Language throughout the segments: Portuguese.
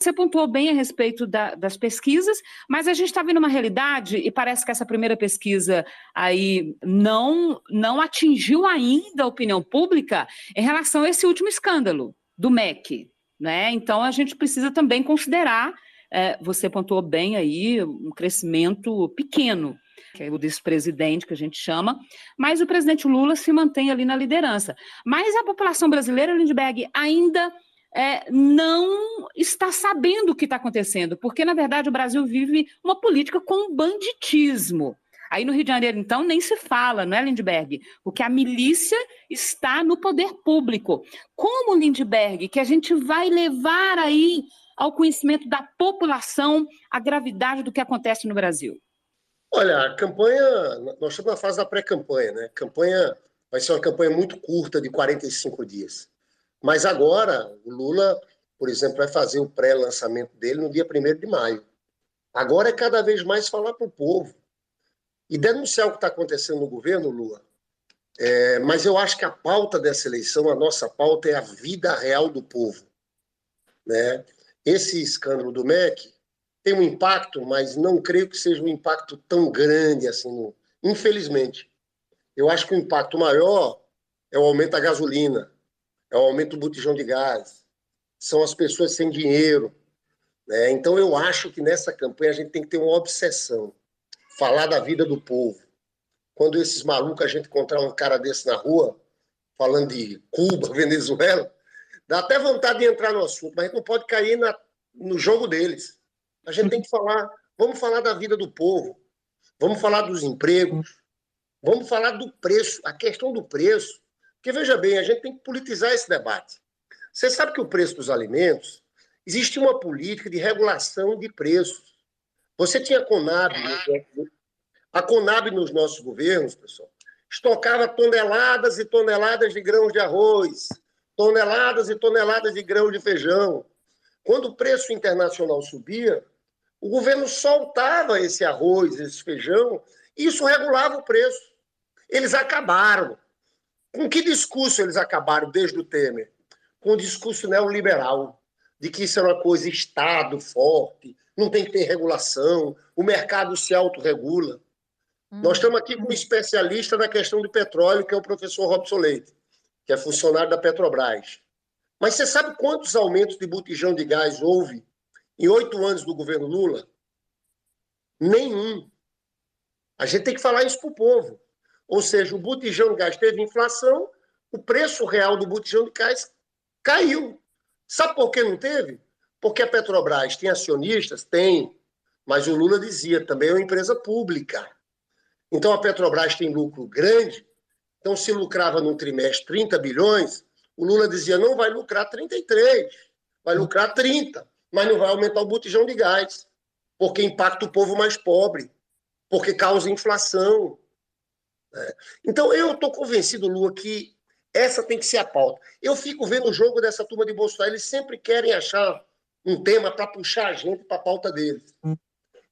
Você pontuou bem a respeito das pesquisas, mas a gente está vendo uma realidade, e parece que essa primeira pesquisa aí não atingiu ainda a opinião pública em relação a esse último escândalo do MEC, né? Então a gente precisa também considerar, você pontuou bem aí, um crescimento pequeno, que é o desse presidente que a gente chama, mas o presidente Lula se mantém ali na liderança. Mas a população brasileira, Lindbergh, ainda não está sabendo o que está acontecendo, porque, na verdade, o Brasil vive uma política com banditismo. Aí no Rio de Janeiro, então, nem se fala, não é, Lindbergh? Porque a milícia está no poder público. Como, Lindbergh, que a gente vai levar aí ao conhecimento da população a gravidade do que acontece no Brasil? Olha, a campanha, nós estamos na fase da pré-campanha, né? A campanha vai ser uma campanha muito curta, de 45 dias. Mas agora, o Lula, por exemplo, vai fazer o pré-lançamento dele no dia 1º de maio. Agora é cada vez mais falar para o povo e denunciar o que está acontecendo no governo, Lula. Mas eu acho que a pauta dessa eleição, a nossa pauta, é a vida real do povo, né? Esse escândalo do MEC tem um impacto, mas não creio que seja um impacto tão grande assim, infelizmente. Eu acho que o impacto maior é o aumento da gasolina, é o aumento do botijão de gás, são as pessoas sem dinheiro, né? Então eu acho que nessa campanha a gente tem que ter uma obsessão, falar da vida do povo. Quando esses malucos, a gente encontrar um cara desse na rua, falando de Cuba, Venezuela, dá até vontade de entrar no assunto, mas a gente não pode cair no jogo deles. A gente tem que falar, vamos falar da vida do povo, vamos falar dos empregos, vamos falar do preço, a questão do preço. Porque, veja bem, a gente tem que politizar esse debate. Você sabe que o preço dos alimentos, existe uma política de regulação de preços. Você tinha a Conab nos nossos governos, pessoal, estocava toneladas e toneladas de grãos de arroz, toneladas e toneladas de grãos de feijão. Quando o preço internacional subia, o governo soltava esse arroz, esse feijão, e isso regulava o preço. Eles acabaram. Com que discurso eles acabaram desde o Temer? Com o discurso neoliberal, de que isso é uma coisa Estado forte, não tem que ter regulação, o mercado se autorregula. Nós estamos aqui com um especialista na questão do petróleo, que é o professor Robson Leite, que é funcionário da Petrobras. Mas você sabe quantos aumentos de botijão de gás houve em 8 anos do governo Lula? Nenhum. A gente tem que falar isso para o povo. Ou seja, o botijão de gás teve inflação, o preço real do botijão de gás caiu. Sabe por que não teve? Porque a Petrobras tem acionistas? Tem. Mas o Lula dizia, também é uma empresa pública. Então a Petrobras tem lucro grande, então se lucrava num trimestre 30 bilhões, o Lula dizia, não vai lucrar 33, vai lucrar 30, mas não vai aumentar o botijão de gás, porque impacta o povo mais pobre, porque causa inflação. Então eu estou convencido, Lula, que essa tem que ser a pauta. Eu fico vendo o jogo dessa turma de Bolsonaro, eles sempre querem achar um tema para puxar a gente para a pauta deles.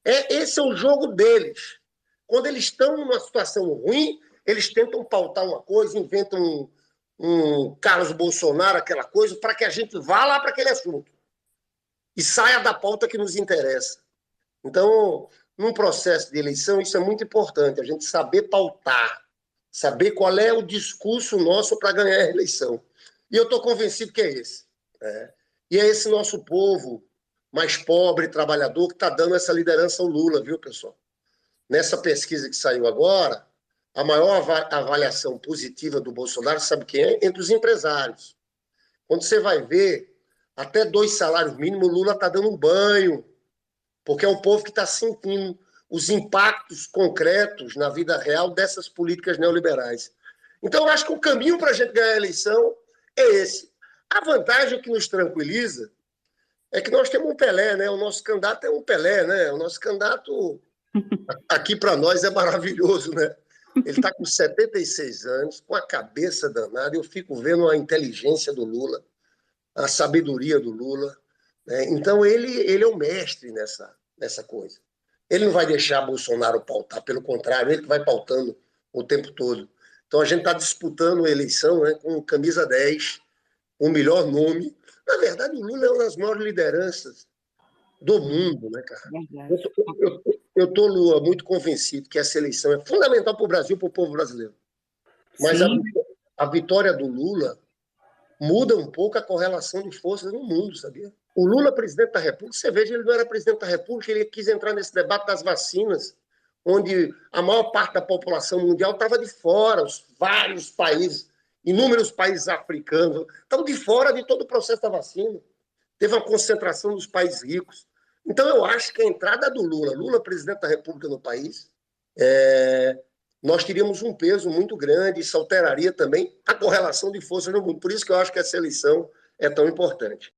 Esse é o jogo deles. Quando eles estão numa situação ruim, eles tentam pautar uma coisa, inventam um Carlos Bolsonaro, aquela coisa, para que a gente vá lá para aquele assunto e saia da pauta que nos interessa. Então, num processo de eleição, isso é muito importante, a gente saber pautar, saber qual é o discurso nosso para ganhar a eleição. E eu estou convencido que é esse. E é esse nosso povo mais pobre, trabalhador, que está dando essa liderança ao Lula, viu, pessoal? Nessa pesquisa que saiu agora, a maior avaliação positiva do Bolsonaro, sabe quem é? Entre os empresários. Quando você vai ver, até 2 salários mínimos, o Lula está dando um banho, porque é o povo que está sentindo os impactos concretos na vida real dessas políticas neoliberais. Então, eu acho que o caminho para a gente ganhar a eleição é esse. A vantagem que nos tranquiliza é que nós temos um Pelé, né? O nosso candidato é um Pelé, né? O nosso candidato aqui para nós é maravilhoso, né? Ele está com 76 anos, com a cabeça danada. Eu fico vendo a inteligência do Lula, a sabedoria do Lula, né? Então, ele é o mestre nessa coisa. Ele não vai deixar Bolsonaro pautar, pelo contrário, ele que vai pautando o tempo todo. Então, a gente está disputando a eleição, né, com camisa 10, o melhor nome. Na verdade, o Lula é uma das maiores lideranças do mundo, né, cara? Verdade. Eu tô, Lua, muito convencido que essa eleição é fundamental para o Brasil, para o povo brasileiro. Mas Sim, a vitória do Lula muda um pouco a correlação de forças no mundo, sabia? O Lula, presidente da República, você veja, ele não era presidente da República, ele quis entrar nesse debate das vacinas, onde a maior parte da população mundial estava de fora, os vários países, inúmeros países africanos, estavam de fora de todo o processo da vacina. Teve uma concentração dos países ricos. Então, eu acho que a entrada do Lula, presidente da República no país, nós teríamos um peso muito grande, isso alteraria também a correlação de forças no mundo. Por isso que eu acho que essa eleição é tão importante.